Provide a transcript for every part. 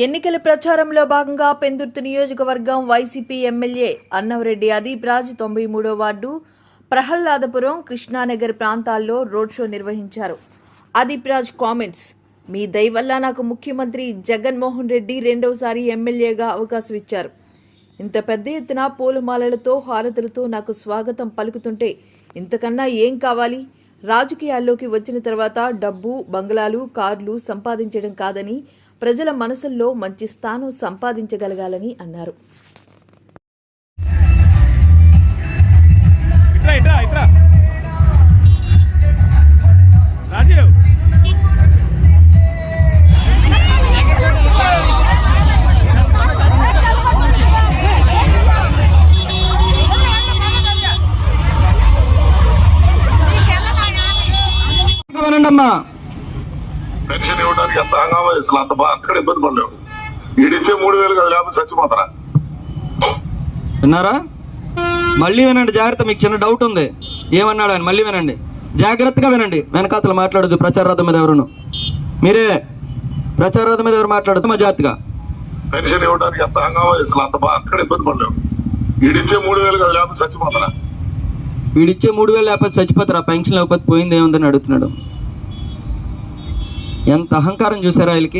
ఎన్నికల ప్రచారంలో భాగంగా పెందుర్తి నియోజకవర్గం వైసీపీ ఎమ్మెల్యే అన్నవరెడ్డి అదీప్ రాజ్ 93వ వార్డు ప్రహ్లాదపురం కృష్ణానగర్ ప్రాంతాల్లో రోడ్ షో నిర్వహించారు. అదీప్ రాజ్ కామెంట్స్: మీ దయ వల్ల నాకు ముఖ్యమంత్రి జగన్మోహన్ రెడ్డి రెండవసారి ఎమ్మెల్యేగా అవకాశం ఇచ్చారు. ఇంత పెద్ద ఎత్తున పూలమాలలతో హారతులతో నాకు స్వాగతం పలుకుతుంటే ఇంతకన్నా ఏం కావాలి? రాజకీయాల్లోకి వచ్చిన తర్వాత డబ్బు, బంగ్లాలు, కార్లు సంపాదించడం కాదని ప్రజల మనసుల్లో మంచి స్థానం సంపాదించగలగాలని అన్నారు. పెన్షన్ ఇవ్వడానికి ఎంత హంగామా అసలు అంత బాగా అక్కడ ఇబ్బంది పడలేవు. ఈడిచ్చే 3,000 కదా, లేకపోతే చచ్చిపోతారా? విన్నారా? మళ్ళీ వినండి, జాగ్రత్త. మీకు చిన్న డౌట్ ఉంది, ఏమన్నాడు ఆయన? మళ్ళీ వినండి, జాగ్రత్తగా వినండి. వెనకాతలు మాట్లాడదు ప్రచార రథం మీద ఎవరును. మీరే ప్రచార రథం మీద ఎవరు మాట్లాడదు, మా జాగ్రత్తగా. పెన్షన్ ఇవ్వడానికి ఎంత హంగామా అసలు అంత బాగా అక్కడ ఇబ్బంది పడలేవు. ఈడిచ్చే 3,000 కదా, లేకపోతే చచ్చిపోతారా? వీడిచ్చే 3,000 లేకపోతే చచ్చిపోతారా? పెన్షన్ లేకపోతే పోయింది ఏముందని అడుగుతున్నాడు. ఎంత అహంకారం చూసారా వీళ్ళకి?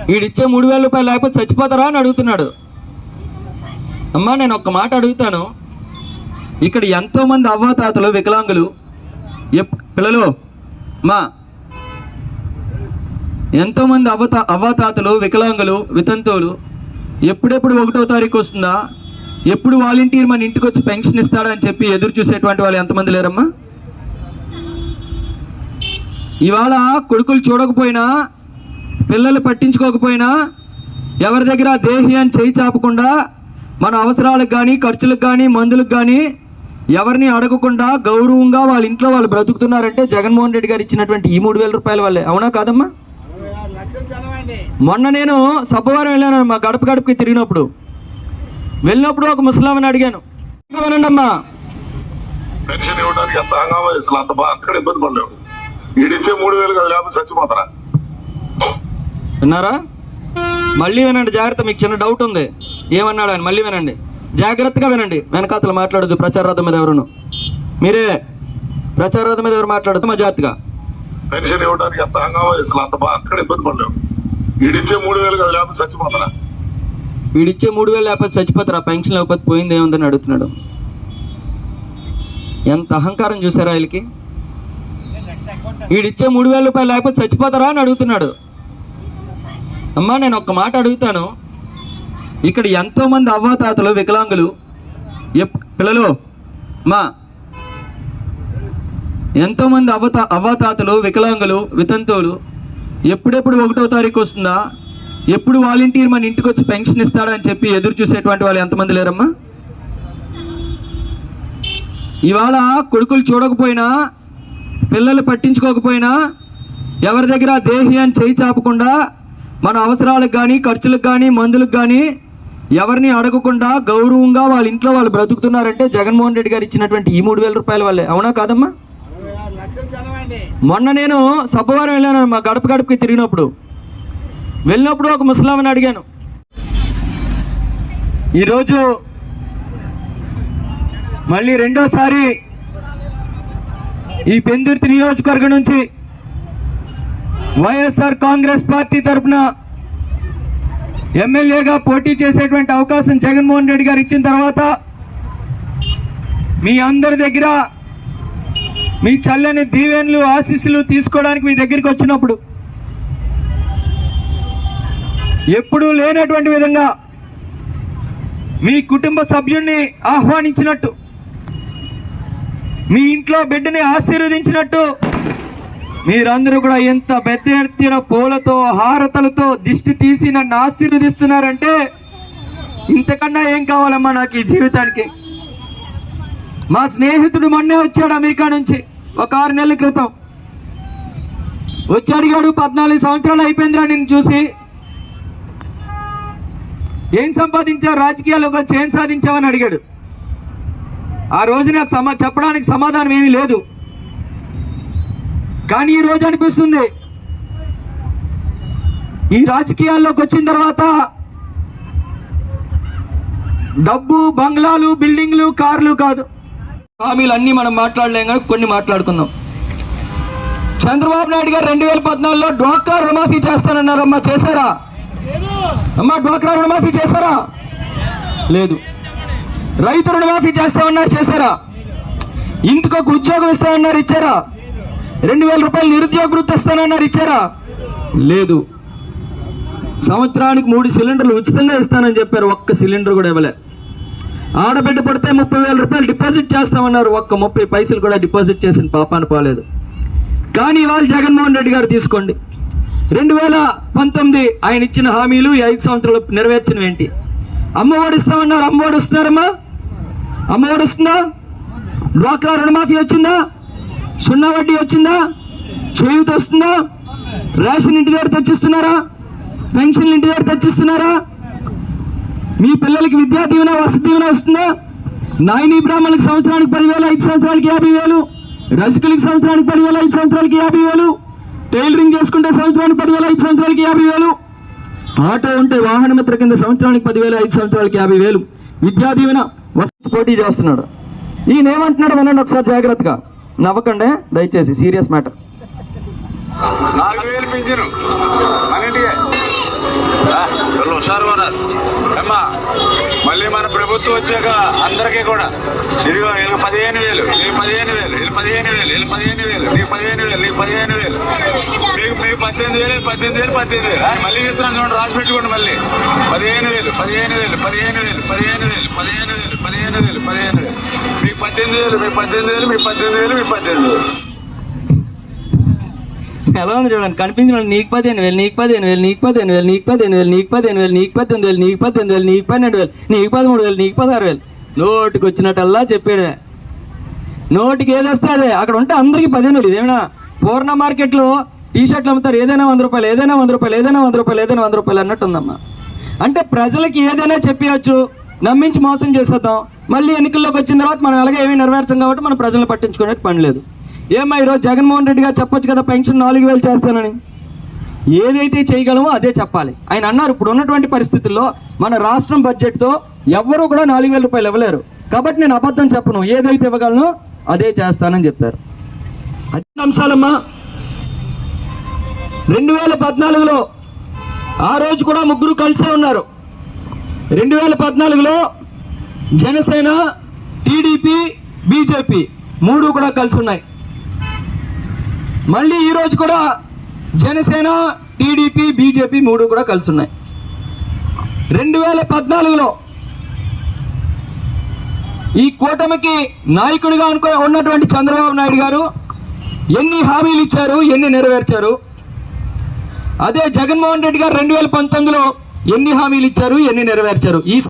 వీడిచ్చే 3,000 రూపాయలు లేకపోతే చచ్చిపోతారా అని అడుగుతున్నాడు. అమ్మా, నేను ఒక్క మాట అడుగుతాను. ఇక్కడ ఎంతోమంది అవ్వాతాతలు, వికలాంగులు, పిల్లలు మా ఎంతోమంది అవ్వాతాతలు, వికలాంగులు, వితంతువులు ఎప్పుడెప్పుడు 1వ తారీఖు వస్తుందా, ఎప్పుడు వాలంటీర్ మన ఇంటికి వచ్చి పెన్షన్ ఇస్తాడని చెప్పి ఎదురు చూసేటువంటి వాళ్ళు ఎంతమంది లేరమ్మా? ఇవాళ కొడుకులు చూడకపోయినా, పిల్లలు పట్టించుకోకపోయినా, ఎవరి దగ్గర దేహి అని చేయి చాపకుండా, మన అవసరాలకు కానీ, ఖర్చులకు కానీ, మందులకు కానీ ఎవరిని అడగకుండా గౌరవంగా వాళ్ళ ఇంట్లో వాళ్ళు బ్రతుకుతున్నారంటే జగన్మోహన్ రెడ్డి గారు ఇచ్చినటువంటి ఈ 3,000 రూపాయల వల్లే. అవునా కాదమ్మా? మొన్న నేను సబ్బవారం వెళ్ళాను, మా గడపకి తిరిగినప్పుడు ఒక ముసలామని అడిగాను, అమ్మా పెన్షన్ ఇవ్వడానికి ఎంత హంగామా అసలు అంత బాగా అక్కడ ఇబ్బంది పడలేవు. ఈడిచ్చే 3,000 కదా, లేకపోతే చచ్చిపోతారా? విన్నారా? మళ్ళీ వినండి, జాగ్రత్త. మీకు చిన్న డౌట్ ఉంది, ఏమన్నాడు ఆయన? మళ్ళీ వినండి, జాగ్రత్తగా వినండి. వెనకాతలు మాట్లాడదు ప్రచార రథం మీద ఎవరును. మీరే ప్రచార రథం మీద ఎవరు మాట్లాడదు, మా జాగ్రత్తగా. పెన్షన్ ఇవ్వడానికి ఎంత హంగామా అసలు అంత బాగా అక్కడ ఇబ్బంది పడలేవు. ఈడిచ్చే 3,000 కదా, లేకపోతే చచ్చిపోతారా? వీడిచ్చే 3,000 లేకపోతే చచ్చిపోతారా? పెన్షన్ లేకపోతే పోయింది ఏముందని అడుగుతున్నాడు. ఎంత అహంకారం చూసారా వీళ్ళకి? వీడిచ్చే 3,000 రూపాయలు లేకపోతే చచ్చిపోతారా అని అడుగుతున్నాడు. అమ్మా, నేను ఒక్క మాట అడుగుతాను. ఇక్కడ ఎంతోమంది అవ్వాతాతలు, వికలాంగులు, పిల్లలు మా ఎంతోమంది అవ్వాతాతలు, వికలాంగులు, వితంతువులు ఎప్పుడెప్పుడు 1వ తారీఖు వస్తుందా, ఎప్పుడు వాలంటీర్ మన ఇంటికి వచ్చి పెన్షన్ ఇస్తాడని చెప్పి ఎదురు చూసేటువంటి వాళ్ళు ఎంతమంది లేరమ్మా? ఇవాళ కొడుకులు చూడకపోయినా, పిల్లలు పట్టించుకోకపోయినా, ఎవరి దగ్గర దేహి అని చేయి చాపకుండా, మన అవసరాలకు కానీ, ఖర్చులకు కానీ, మందులకు కానీ ఎవరిని అడగకుండా గౌరవంగా వాళ్ళ ఇంట్లో వాళ్ళు బ్రతుకుతున్నారంటే జగన్మోహన్ రెడ్డి గారు ఇచ్చినటువంటి ఈ 3,000 రూపాయల వల్లే. అవునా కాదమ్మా? మొన్న నేను సబ్బవారం వెళ్ళాను, మా గడపకి తిరిగినప్పుడు ఒక ముసలామని అడిగాను, ఈరోజు మళ్ళీ రెండోసారి ఈ పెందుర్తి నియోజకవర్గం నుంచి వైఎస్ఆర్ కాంగ్రెస్ పార్టీ తరఫున ఎమ్మెల్యేగా పోటీ చేసేటువంటి అవకాశం జగన్మోహన్ రెడ్డి గారు ఇచ్చిన తర్వాత మీ అందరి దగ్గర మీ చల్లని దీవెనలు, ఆశీస్సులు తీసుకోవడానికి మీ దగ్గరికి వచ్చినప్పుడు ఎప్పుడూ లేనటువంటి విధంగా మీ కుటుంబ సభ్యుడిని ఆహ్వానించినట్టు, మీ ఇంట్లో బిడ్డని ఆశీర్వదించినట్టు మీరందరూ కూడా ఎంత పెద్ద ఎత్తున పూలతో, హారతలతో దిష్టి తీసి నన్ను ఆశీర్వదిస్తున్నారంటే ఇంతకన్నా ఏం కావాలమ్మా నాకు ఈ జీవితానికి? మా స్నేహితుడు మొన్నే వచ్చాడు అమెరికా నుంచి, ఒక 6 నెలల క్రితం వచ్చి అడిగాడు, 14 సంవత్సరాలు అయిపోయిందిరా నేను చూసి, ఏం సంపాదించావు రాజకీయాల్లో, ఏం సాధించావని అడిగాడు. ఆ రోజు నాకు చెప్పడానికి సమాధానం ఏమీ లేదు. కానీ ఈ రోజు అనిపిస్తుంది ఈ రాజకీయాల్లోకి వచ్చిన తర్వాత డబ్బు, బంగ్లాలు, బిల్డింగ్లు, కార్లు కాదు. హామీలు అన్నీ మనం మాట్లాడలేం కానీ కొన్ని మాట్లాడుకుందాం. చంద్రబాబు నాయుడు గారు 2014లో డ్వాక్రా రుణమాఫీ చేస్తానన్నారమ్మా, చేశారా అమ్మా? డ్వాక్రా రుణమాఫీ చేశారా? లేదు. రైతు రుణమాఫీ చేస్తామన్నారు, చేశారా? ఇంటికి ఒక ఉద్యోగం ఇస్తామన్నారు, ఇచ్చారా? 2000 రూపాయలు నిరుద్యోగ వృత్తి ఇస్తానన్నారు, ఇచ్చారా? లేదు. సంవత్సరానికి 3 సిలిండర్లు ఉచితంగా ఇస్తానని చెప్పారు, ఒక్క సిలిండర్ కూడా ఇవ్వలే. ఆడబిడ్డ పడితే 30,000 రూపాయలు డిపాజిట్ చేస్తామన్నారు, ఒక్క 30 పైసలు కూడా డిపాజిట్ చేసిన పాపాన పోలేదు. కానీ ఇవాళ జగన్మోహన్ రెడ్డి గారు తీసుకోండి, 2019 ఆయన ఇచ్చిన హామీలు 5 సంవత్సరాలు నెరవేర్చినవి ఏంటి? అమ్మఒడి ఇస్తామన్నారు, అమ్మఒడి ఇస్తున్నారమ్మా? అమ్మఒడి వస్తుందా? డ్వాక్రా రుణమాఫీ వచ్చిందా? సున్నా వడ్డీ వచ్చిందా? చేయూత వస్తుందా? రేషన్ ఇంటి దగ్గర తెచ్చిస్తున్నారా? పెన్షన్లు ఇంటి దగ్గర తెచ్చిస్తున్నారా? మీ పిల్లలకి విద్యా దీవెన, వసతి దీవెన వస్తుందా? నాయనీ బ్రాహ్మణులకు సంవత్సరానికి 10,000, 5 సంవత్సరాలకి 50,000, రజకులకి సంవత్సరానికి 10,000, 5 సంవత్సరాలకి 50,000, టైలరింగ్ చేసుకుంటే సంవత్సరానికి 10,000, 5 సంవత్సరాలకి 50,000, ఆటో ఉంటే వాహన మిత్ర కింద సంవత్సరానికి 10,000, 5 సంవత్సరాలకి 50,000, విద్యా దీవెన, వసతి పోటీ చేస్తున్నాడు. ఈయన ఏమంటున్నాడు వినండి ఒకసారి జాగ్రత్తగా, నవ్వకండి దయచేసి, సీరియస్ మ్యాటర్. 4,000 పింఛను అన్నింటికే హుషారు అమ్మా. మళ్ళీ మన ప్రభుత్వం వచ్చాక అందరికీ కూడా ఇదిగో వీళ్ళకి 15,000, వీళ్ళు 15,000, వీళ్ళు 15,000, వీళ్ళు 15,000, నీకు 15,000, నీకు 15,000, మీకు 18,000, 18,000, 18,000 మళ్ళీ ఇస్తున్నాను చూడండి, రాసి పెట్టుకోండి. మళ్ళీ 15,000, 15,000, 15,000, 15,000, 15,000, 15,000, 15,000, మీకు 18,000, మీకు 18,000, మీకు 18,000, మీకు 18,000. ఎలా ఉంది చూడండి, కనిపించడం. నీకు 15,000, నీకు 15,000, నీకు 15,000, నీకు 15,000, నీకు 15,000, నీకు 18,000, నీకు 18,000, నీకు 12,000, నీకు 13,000, నీకు 16,000. నోటికి వచ్చినట్టల్లా చెప్పాడు. నోటికి ఏది వస్తే అదే. అక్కడ ఉంటే అందరికీ 15,000. ఇదేమైనా పూర్ణ మార్కెట్లో టీ షర్ట్లు అమ్ముతారు, ఏదైనా 100 రూపాయలు, ఏదైనా 100 రూపాయలు, ఏదైనా 100 రూపాయలు, ఏదైనా 100 రూపాయలు అన్నట్టు ఉందమ్మా. అంటే ప్రజలకి ఏదైనా చెప్పవచ్చు, నమ్మించి మోసం చేసేద్దాం. మళ్ళీ ఎన్నికల్లోకి వచ్చిన తర్వాత మనం అలాగే ఏమీ నెరవేర్చాం కాబట్టి మనం ప్రజలను పట్టించుకునే పని లేదు. ఏమ్మా ఈరోజు జగన్మోహన్ రెడ్డి గారు చెప్పొచ్చు కదా పెన్షన్ 4,000 చేస్తానని. ఏదైతే చేయగలమో అదే చెప్పాలి. ఆయన అన్నారు ఇప్పుడు ఉన్నటువంటి పరిస్థితుల్లో మన రాష్ట్రం బడ్జెట్తో ఎవ్వరూ కూడా 4,000 రూపాయలు ఇవ్వలేరు, కాబట్టి నేను అబద్ధం చెప్పను, ఏదైతే ఇవ్వగలను అదే చేస్తానని చెప్తారు. అదే అంశాలమ్మా. 2014లో ఆ రోజు కూడా ముగ్గురు కలిసే ఉన్నారు. 2014లో జనసేన, టీడీపీ, బీజేపీ 3 కూడా కలిసి ఉన్నాయి. మళ్ళీ ఈరోజు కూడా జనసేన, టీడీపీ, బీజేపీ 3 కూడా కలిసి ఉన్నాయి. 2014లో ఈ కూటమికి నాయకుడిగా ఉన్నటువంటి చంద్రబాబు నాయుడు గారు ఎన్ని హామీలు ఇచ్చారు, ఎన్ని నెరవేర్చారు? అదే జగన్మోహన్ రెడ్డి గారు 2019లో ఎన్ని హామీలు ఇచ్చారు, ఎన్ని నెరవేర్చారు? ఈ